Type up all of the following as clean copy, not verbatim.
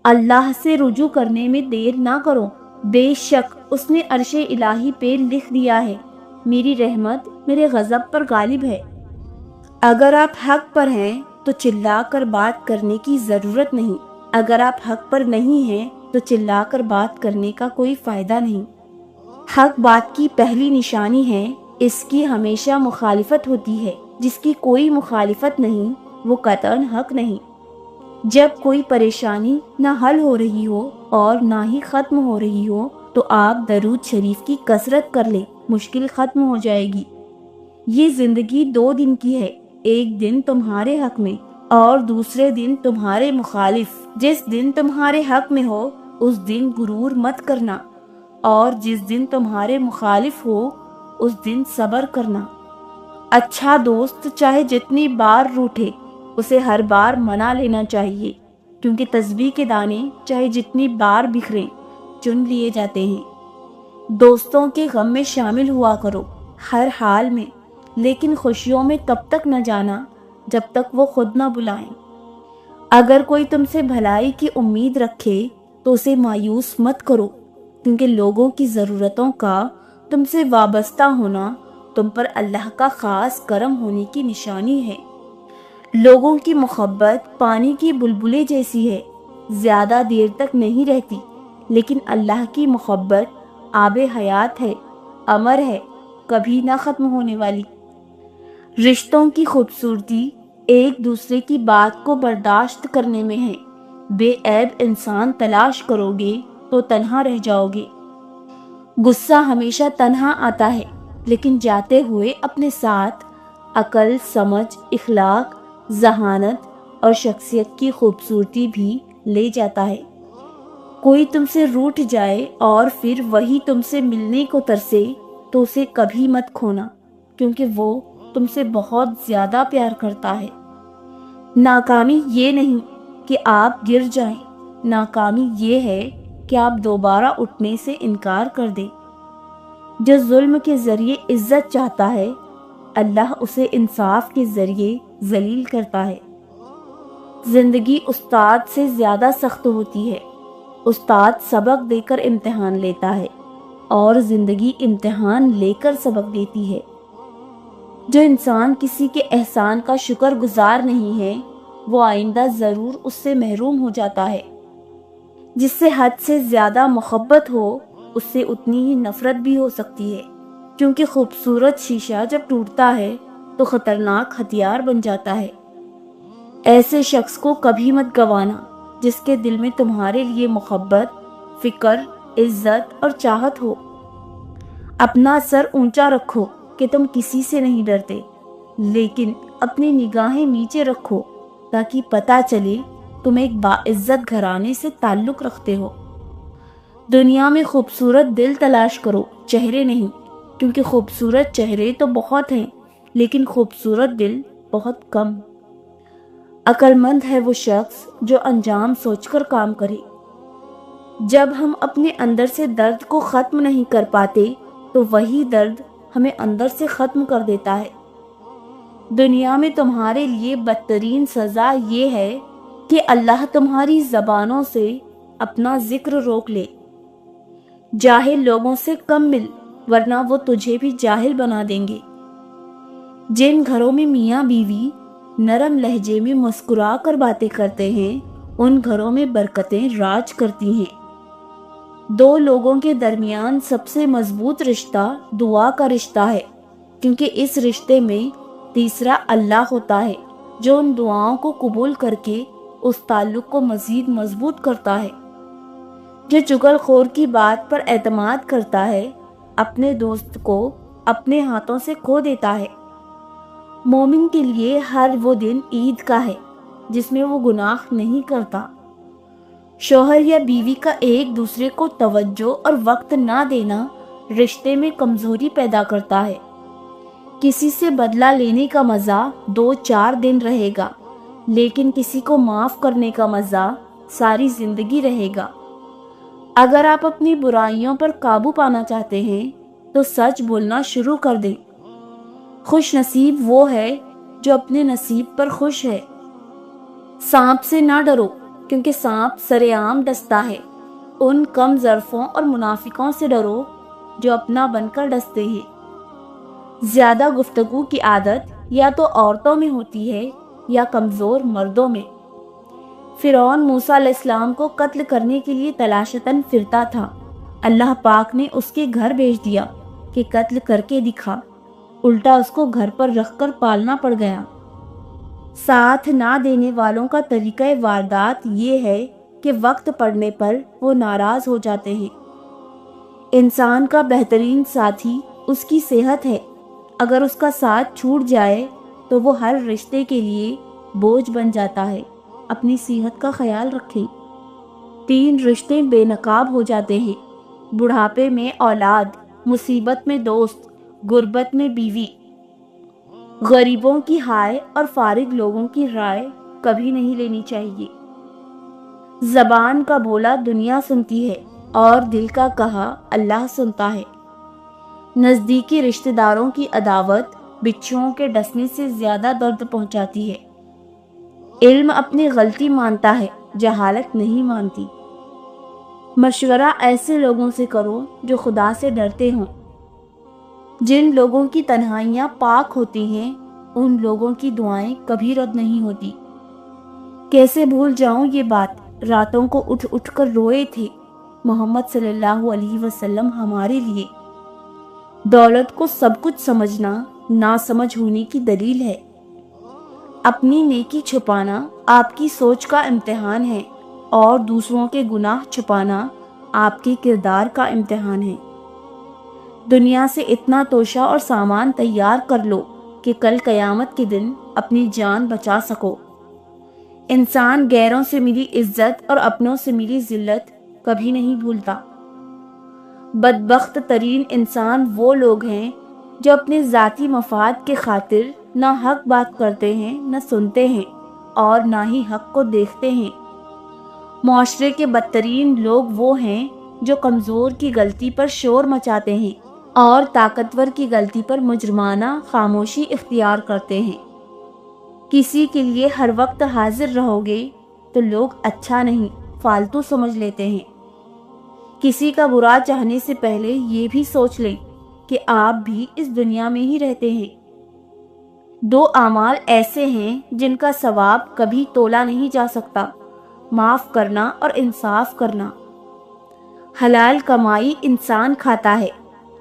اللہ سے رجوع کرنے میں دیر نہ کرو، بے شک اس نے عرش الہی پہ لکھ دیا ہے، میری رحمت میرے غضب پر غالب ہے۔ اگر آپ حق پر ہیں تو چلا کر بات کرنے کی ضرورت نہیں، اگر آپ حق پر نہیں ہیں تو چلا کر بات کرنے کا کوئی فائدہ نہیں۔ حق بات کی پہلی نشانی ہے، اس کی ہمیشہ مخالفت ہوتی ہے، جس کی کوئی مخالفت نہیں وہ قطعاً حق نہیں۔ جب کوئی پریشانی نہ حل ہو رہی ہو اور نہ ہی ختم ہو رہی ہو تو آپ درود شریف کی کثرت کر لیں، مشکل ختم ہو جائے گی۔ یہ زندگی 2 دن کی ہے، ایک دن تمہارے حق میں اور دوسرے دن تمہارے مخالف۔ جس دن تمہارے حق میں ہو اس دن غرور مت کرنا، اور جس دن تمہارے مخالف ہو اس دن صبر کرنا۔ اچھا دوست چاہے جتنی بار روٹھے اسے ہر بار منا لینا چاہیے، کیونکہ تسبیح کے دانے چاہے جتنی بار بکھریں چن لیے جاتے ہیں۔ دوستوں کے غم میں شامل ہوا کرو ہر حال میں، لیکن خوشیوں میں تب تک نہ جانا جب تک وہ خود نہ بلائیں۔ اگر کوئی تم سے بھلائی کی امید رکھے تو اسے مایوس مت کرو، کیونکہ لوگوں کی ضرورتوں کا تم سے وابستہ ہونا تم پر اللہ کا خاص کرم ہونے کی نشانی ہے۔ لوگوں کی محبت پانی کی بلبلے جیسی ہے، زیادہ دیر تک نہیں رہتی، لیکن اللہ کی محبت آب حیات ہے، امر ہے، کبھی نہ ختم ہونے والی۔ رشتوں کی خوبصورتی ایک دوسرے کی بات کو برداشت کرنے میں ہے۔ بے عیب انسان تلاش کرو گے تو تنہا رہ جاؤ گے۔ غصہ ہمیشہ تنہا آتا ہے، لیکن جاتے ہوئے اپنے ساتھ عقل، سمجھ، اخلاق، ذہانت اور شخصیت کی خوبصورتی بھی لے جاتا ہے۔ کوئی تم سے روٹھ جائے اور پھر وہی تم سے ملنے کو ترسے تو اسے کبھی مت کھونا، کیونکہ وہ تم سے بہت زیادہ پیار کرتا ہے۔ ناکامی یہ نہیں کہ آپ گر جائیں، ناکامی یہ ہے کہ آپ دوبارہ اٹھنے سے انکار کر دیں۔ جو ظلم کے ذریعے عزت چاہتا ہے اللہ اسے انصاف کے ذریعے ذلیل کرتا ہے۔ زندگی استاد سے زیادہ سخت ہوتی ہے، استاد سبق دے کر امتحان لیتا ہے اور زندگی امتحان لے کر سبق دیتی ہے۔ جو انسان کسی کے احسان کا شکر گزار نہیں ہے وہ آئندہ ضرور اس سے محروم ہو جاتا ہے۔ جس سے حد سے زیادہ محبت ہو اس سے اتنی ہی نفرت بھی ہو سکتی ہے، کیونکہ خوبصورت شیشہ جب ٹوٹتا ہے تو خطرناک ہتھیار بن جاتا ہے۔ ایسے شخص کو کبھی مت گوانا جس کے دل میں تمہارے لیے محبت، فکر، عزت اور چاہت ہو۔ اپنا سر اونچا رکھو کہ تم کسی سے نہیں ڈرتے، لیکن اپنی نگاہیں نیچے رکھو تاکہ پتہ چلے تم ایک باعزت گھرانے سے تعلق رکھتے ہو۔ دنیا میں خوبصورت دل تلاش کرو، چہرے نہیں، کیونکہ خوبصورت چہرے تو بہت ہیں لیکن خوبصورت دل بہت کم۔ عقل مند ہے وہ شخص جو انجام سوچ کر کام کرے۔ جب ہم اپنے اندر سے درد کو ختم نہیں کر پاتے تو وہی درد ہمیں اندر سے ختم کر دیتا ہے۔ دنیا میں تمہارے لیے بدترین سزا یہ ہے کہ اللہ تمہاری زبانوں سے اپنا ذکر روک لے۔ جاہل لوگوں سے کم مل، ورنہ وہ تجھے بھی جاہل بنا دیں گے۔ جن گھروں میں میاں بیوی نرم لہجے میں مسکرا کر باتیں کرتے ہیں ان گھروں میں برکتیں راج کرتی ہیں۔ 2 لوگوں کے درمیان سب سے مضبوط رشتہ دعا کا رشتہ ہے، کیونکہ اس رشتے میں تیسرا اللہ ہوتا ہے جو ان دعاؤں کو قبول کر کے اس تعلق کو مزید مضبوط کرتا ہے۔ جو چغل خور کی بات پر اعتماد کرتا ہے اپنے دوست کو اپنے ہاتھوں سے کھو دیتا ہے۔ مومن کے لیے ہر وہ دن عید کا ہے جس میں وہ گناہ نہیں کرتا۔ شوہر یا بیوی کا ایک دوسرے کو توجہ اور وقت نہ دینا رشتے میں کمزوری پیدا کرتا ہے۔ کسی سے بدلہ لینے کا مزہ 2-4 دن رہے گا، لیکن کسی کو معاف کرنے کا مزہ ساری زندگی رہے گا۔ اگر آپ اپنی برائیوں پر قابو پانا چاہتے ہیں تو سچ بولنا شروع کر دیں۔ خوش نصیب وہ ہے جو اپنے نصیب پر خوش ہے۔ سانپ سے نہ ڈرو، کیونکہ سانپ سرے عام ڈستا ہے۔ ان کم ظرفوں اور منافقوں سے ڈرو جو اپنا بن کر ڈستے ہیں۔ زیادہ گفتگو کی عادت یا تو عورتوں میں ہوتی ہے یا کمزور مردوں میں۔ فرعون موسیٰ علیہ السلام کو قتل کرنے کے لیے تلاشتاً پھرتا تھا۔ اللہ پاک نے اس کے گھر بھیج دیا کہ قتل کر کے دکھا، الٹا اس کو گھر پر رکھ کر پالنا پڑ گیا۔ ساتھ نہ دینے والوں کا طریقہ واردات یہ ہے کہ وقت پڑنے پر وہ ناراض ہو جاتے ہیں۔ انسان کا بہترین ساتھی اس کی صحت ہے۔ اگر اس کا ساتھ چھوٹ جائے تو وہ ہر رشتے کے لیے بوجھ بن جاتا ہے۔ اپنی صحت کا خیال رکھیں۔ 3 رشتے بے نقاب ہو جاتے ہیں: بڑھاپے میں اولاد، مصیبت میں دوست، غربت میں بیوی۔ غریبوں کی ہائے اور فارغ لوگوں کی رائے کبھی نہیں لینی چاہیے۔ زبان کا بولا دنیا سنتی ہے اور دل کا کہا اللہ سنتا ہے۔ نزدیکی رشتہ داروں کی عداوت بچھوؤں کے ڈسنے سے زیادہ درد پہنچاتی ہے۔ علم اپنی غلطی مانتا ہے، جہالت نہیں مانتی۔ مشورہ ایسے لوگوں سے کرو جو خدا سے ڈرتے ہوں۔ جن لوگوں کی تنہائیاں پاک ہوتی ہیں ان لوگوں کی دعائیں کبھی رد نہیں ہوتی۔ کیسے بھول جاؤں یہ بات، راتوں کو اٹھ اٹھ کر روئے تھے محمد صلی اللہ علیہ وسلم ہمارے لیے۔ دولت کو سب کچھ سمجھنا ناسمجھ ہونے کی دلیل ہے۔ اپنی نیکی چھپانا آپ کی سوچ کا امتحان ہے اور دوسروں کے گناہ چھپانا آپ کے کردار کا امتحان ہے۔ دنیا سے اتنا توشہ اور سامان تیار کر لو کہ کل قیامت کے دن اپنی جان بچا سکو۔ انسان غیروں سے ملی عزت اور اپنوں سے ملی ذلت کبھی نہیں بھولتا۔ بدبخت ترین انسان وہ لوگ ہیں جو اپنے ذاتی مفاد کے خاطر نہ حق بات کرتے ہیں، نہ سنتے ہیں اور نہ ہی حق کو دیکھتے ہیں۔ معاشرے کے بدترین لوگ وہ ہیں جو کمزور کی غلطی پر شور مچاتے ہیں اور طاقتور کی غلطی پر مجرمانہ خاموشی اختیار کرتے ہیں۔ کسی کے لیے ہر وقت حاضر رہو گے تو لوگ اچھا نہیں، فالتو سمجھ لیتے ہیں۔ کسی کا برا چاہنے سے پہلے یہ بھی سوچ لیں کہ آپ بھی اس دنیا میں ہی رہتے ہیں۔ 2 اعمال ایسے ہیں جن کا ثواب کبھی تولا نہیں جا سکتا: معاف کرنا اور انصاف کرنا۔ حلال کمائی انسان کھاتا ہے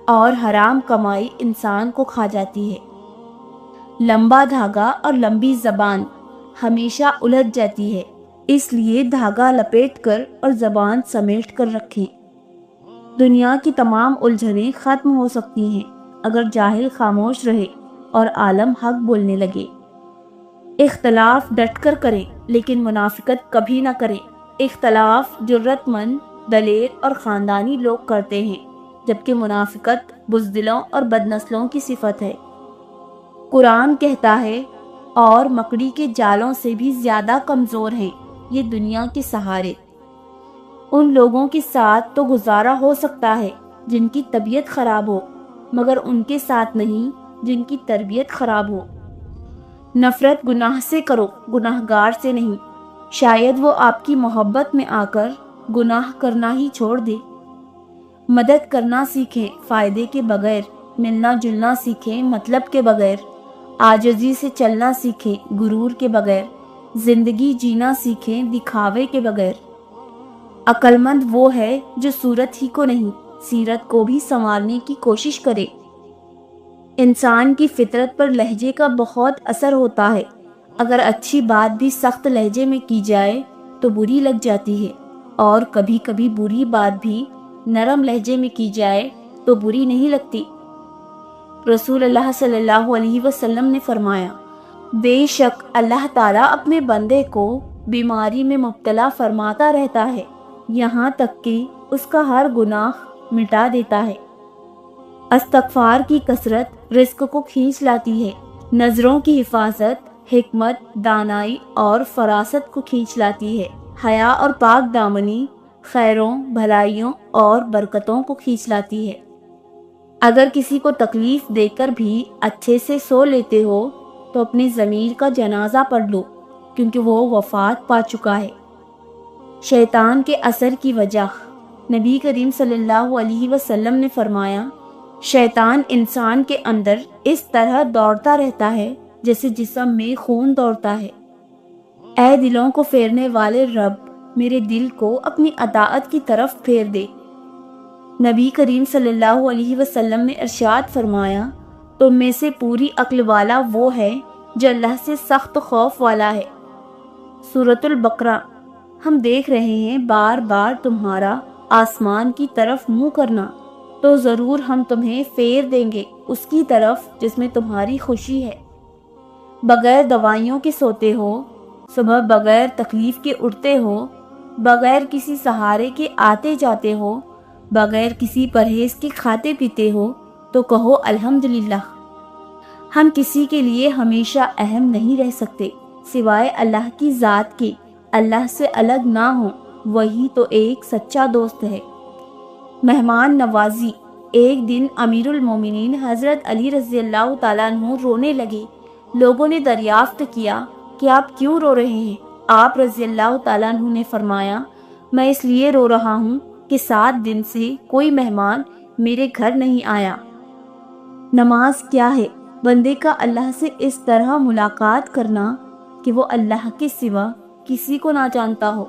اور حرام کمائی انسان کو کھا جاتی ہے۔ لمبا دھاگا اور لمبی زبان ہمیشہ الجھ جاتی ہے، اس لیے دھاگا لپیٹ کر اور زبان سمیٹ کر رکھیں۔ دنیا کی تمام الجھنیں ختم ہو سکتی ہیں اگر جاہل خاموش رہے اور عالم حق بولنے لگے۔ اختلاف ڈٹ کر کریں لیکن منافقت کبھی نہ کریں۔ اختلاف جرت مند، دلیر اور خاندانی لوگ کرتے ہیں، جبکہ منافقت بزدلوں اور بدنسلوں کی صفت ہے۔ قرآن کہتا ہے اور مکڑی کے جالوں سے بھی زیادہ کمزور ہیں یہ دنیا کے سہارے۔ ان لوگوں کے ساتھ تو گزارا ہو سکتا ہے جن کی طبیعت خراب ہو، مگر ان کے ساتھ نہیں جن کی تربیت خراب ہو۔ نفرت گناہ سے کرو، گناہگار سے نہیں، شاید وہ آپ کی محبت میں آ کر گناہ کرنا ہی چھوڑ دے۔ مدد کرنا سیکھیں فائدے کے بغیر، ملنا جلنا سیکھیں مطلب کے بغیر، عاجزی سے چلنا سیکھیں غرور کے بغیر، زندگی جینا سیکھیں دکھاوے کے بغیر۔ عقل مند وہ ہے جو صورت ہی کو نہیں سیرت کو بھی سنوارنے کی کوشش کرے۔ انسان کی فطرت پر لہجے کا بہت اثر ہوتا ہے۔ اگر اچھی بات بھی سخت لہجے میں کی جائے تو بری لگ جاتی ہے، اور کبھی کبھی بری بات بھی نرم لہجے میں کی جائے تو بری نہیں لگتی۔ رسول اللہ صلی اللہ علیہ وسلم نے فرمایا، بے شک اللہ تعالیٰ اپنے بندے کو بیماری میں مبتلا فرماتا رہتا ہے یہاں تک کہ اس کا ہر گناہ مٹا دیتا ہے۔ استغفار کی کثرت رزق کو کھینچ لاتی ہے، نظروں کی حفاظت حکمت، دانائی اور فراست کو کھینچ لاتی ہے، حیا اور پاک دامنی خیروں، بھلائیوں اور برکتوں کو کھینچ لاتی ہے۔ اگر کسی کو تکلیف دے کر بھی اچھے سے سو لیتے ہو تو اپنی ضمیر کا جنازہ پڑھ لو، کیونکہ وہ وفات پا چکا ہے۔ شیطان کے اثر کی وجہ۔ نبی کریم صلی اللہ علیہ وسلم نے فرمایا، شیطان انسان کے اندر اس طرح دوڑتا رہتا ہے جیسے جسم میں خون دوڑتا ہے۔ اے دلوں کو پھیرنے والے رب، میرے دل کو اپنی اطاعت کی طرف پھیر دے۔ نبی کریم صلی اللہ علیہ وسلم نے ارشاد فرمایا، تم میں سے پوری عقل والا وہ ہے جو اللہ سے سخت خوف والا ہے۔ سورۃ البقرہ۔ ہم دیکھ رہے ہیں بار بار تمہارا آسمان کی طرف منہ کرنا، تو ضرور ہم تمہیں پھیر دیں گے اس کی طرف جس میں تمہاری خوشی ہے۔ بغیر دوائیوں کے سوتے ہو، صبح بغیر تکلیف کے اٹھتے ہو، بغیر کسی سہارے کے آتے جاتے ہو، بغیر کسی پرہیز کے کھاتے پیتے ہو، تو کہو الحمدللہ۔ ہم کسی کے لیے ہمیشہ اہم نہیں رہ سکتے سوائے اللہ کی ذات کے۔ اللہ سے الگ نہ ہوں، وہی تو ایک سچا دوست ہے۔ مہمان نوازی۔ ایک دن امیر المومنین حضرت علی رضی اللہ تعالیٰ عنہ رونے لگے۔ لوگوں نے دریافت کیا کہ آپ کیوں رو رہے ہیں؟ آپ رضی اللہ تعالیٰ عنہ نے فرمایا، میں اس لیے رو رہا ہوں کہ 7 دن سے کوئی مہمان میرے گھر نہیں آیا۔ نماز کیا ہے؟ بندے کا اللہ سے اس طرح ملاقات کرنا کہ وہ اللہ کے سوا کسی کو نہ جانتا ہو۔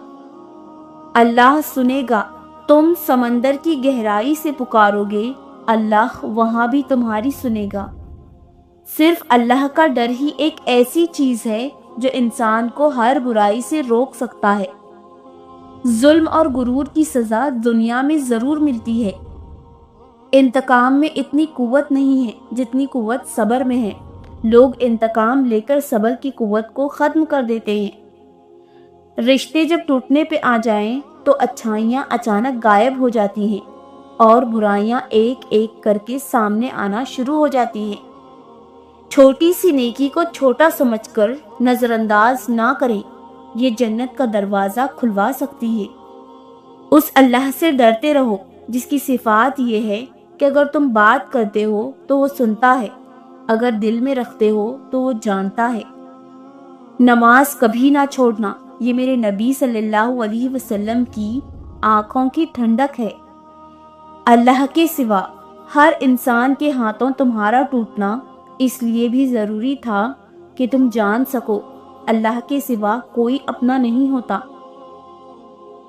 اللہ سنے گا، تم سمندر کی گہرائی سے پکارو گے، اللہ وہاں بھی تمہاری سنے گا۔ صرف اللہ کا ڈر ہی ایک ایسی چیز ہے جو انسان کو ہر برائی سے روک سکتا ہے۔ ظلم اور غرور کی سزا دنیا میں ضرور ملتی ہے۔ انتقام میں اتنی قوت نہیں ہے جتنی قوت صبر میں ہے۔ لوگ انتقام لے کر صبر کی قوت کو ختم کر دیتے ہیں۔ رشتے جب ٹوٹنے پہ آ جائیں تو اچھائیاں اچانک غائب ہو جاتی ہیں اور برائیاں ایک ایک کر کے سامنے آنا شروع ہو جاتی ہیں۔ چھوٹی سی نیکی کو چھوٹا سمجھ کر نظر انداز نہ کریں، یہ جنت کا دروازہ کھلوا سکتی ہے۔ اس اللہ سے ڈرتے رہو جس کی صفات یہ ہے کہ اگر تم بات کرتے ہو تو وہ سنتا ہے، اگر دل میں رکھتے ہو تو وہ جانتا ہے۔ نماز کبھی نہ چھوڑنا، یہ میرے نبی صلی اللہ علیہ وسلم کی آنکھوں کی ٹھنڈک ہے۔ اللہ کے سوا ہر انسان کے ہاتھوں تمہارا ٹوٹنا اس لیے بھی ضروری تھا کہ تم جان سکو اللہ کے سوا کوئی اپنا نہیں ہوتا۔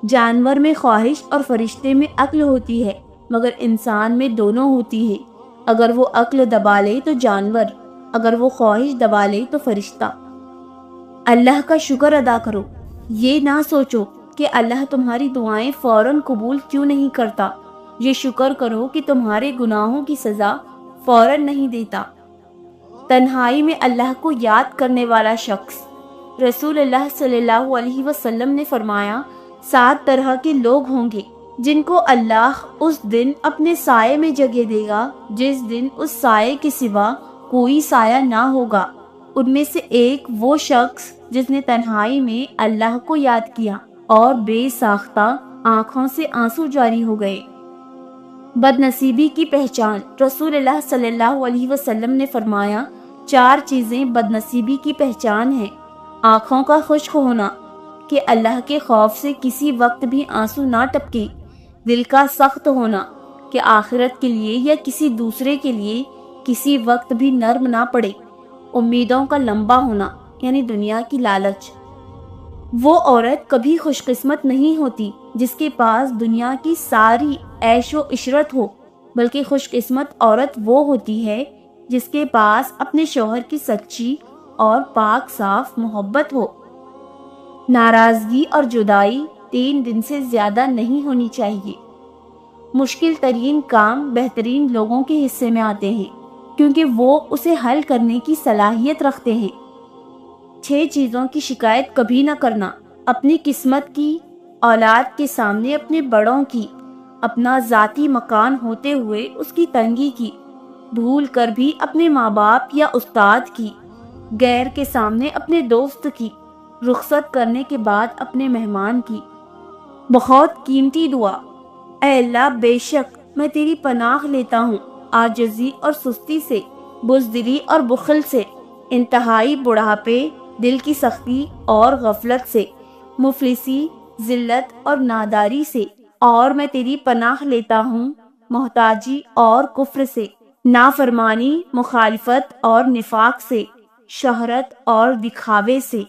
جانور میں خواہش اور فرشتے میں عقل ہوتی ہے، مگر انسان میں دونوں ہوتی ہے۔ اگر وہ عقل دبا لے تو جانور، اگر وہ خواہش دبا لے تو فرشتہ۔ اللہ کا شکر ادا کرو، یہ نہ سوچو کہ اللہ تمہاری دعائیں فوراً قبول کیوں نہیں کرتا۔ یہ شکر کرو کہ تمہارے گناہوں کی سزا فوراً نہیں دیتا۔ تنہائی میں اللہ کو یاد کرنے والا شخص۔ رسول اللہ صلی اللہ علیہ وسلم نے فرمایا، 7 طرح کے لوگ ہوں گے جن کو اللہ اس دن اپنے سائے میں جگہ دے گا جس دن اس سائے کے سوا کوئی سایہ نہ ہوگا۔ ان میں سے ایک وہ شخص جس نے تنہائی میں اللہ کو یاد کیا اور بے ساختہ آنکھوں سے آنسو جاری ہو گئے۔ بد نصیبی کی پہچان۔ رسول اللہ صلی اللہ علیہ وسلم نے فرمایا، 4 چیزیں بد نصیبی کی پہچان ہیں۔ آنکھوں کا خشک ہونا، کہ اللہ کے خوف سے کسی وقت بھی آنسو نہ ٹپکے۔ دل کا سخت ہونا، کہ آخرت کے لیے یا کسی دوسرے کے لیے کسی وقت بھی نرم نہ پڑے۔ امیدوں کا لمبا ہونا، یعنی دنیا کی لالچ۔ وہ عورت کبھی خوش قسمت نہیں ہوتی جس کے پاس دنیا کی ساری عیش و عشرت ہو، بلکہ خوش قسمت عورت وہ ہوتی ہے جس کے پاس اپنے شوہر کی سچی اور پاک صاف محبت ہو۔ ناراضگی اور جدائی 3 دن سے زیادہ نہیں ہونی چاہیے۔ مشکل ترین کام بہترین لوگوں کے حصے میں آتے ہیں کیونکہ وہ اسے حل کرنے کی صلاحیت رکھتے ہیں۔ 6 چیزوں کی شکایت کبھی نہ کرنا، اپنی قسمت کی، اولاد کے سامنے اپنے بڑوں کی، اپنا ذاتی مکان ہوتے ہوئے اس کی تنگی کی، بھول کر بھی اپنے ماں باپ یا استاد کی، غیر کے سامنے اپنے دوست کی، رخصت کرنے کے بعد اپنے مہمان کی۔ بہت قیمتی دعا۔ اے اللہ، بے شک میں تیری پناہ لیتا ہوں عاجزی اور سستی سے، بزدلی اور بخل سے، انتہائی بڑھاپے، دل کی سختی اور غفلت سے، مفلسی، ذلت اور ناداری سے، اور میں تیری پناہ لیتا ہوں محتاجی اور کفر سے، نافرمانی، مخالفت اور نفاق سے، شہرت اور دکھاوے سے،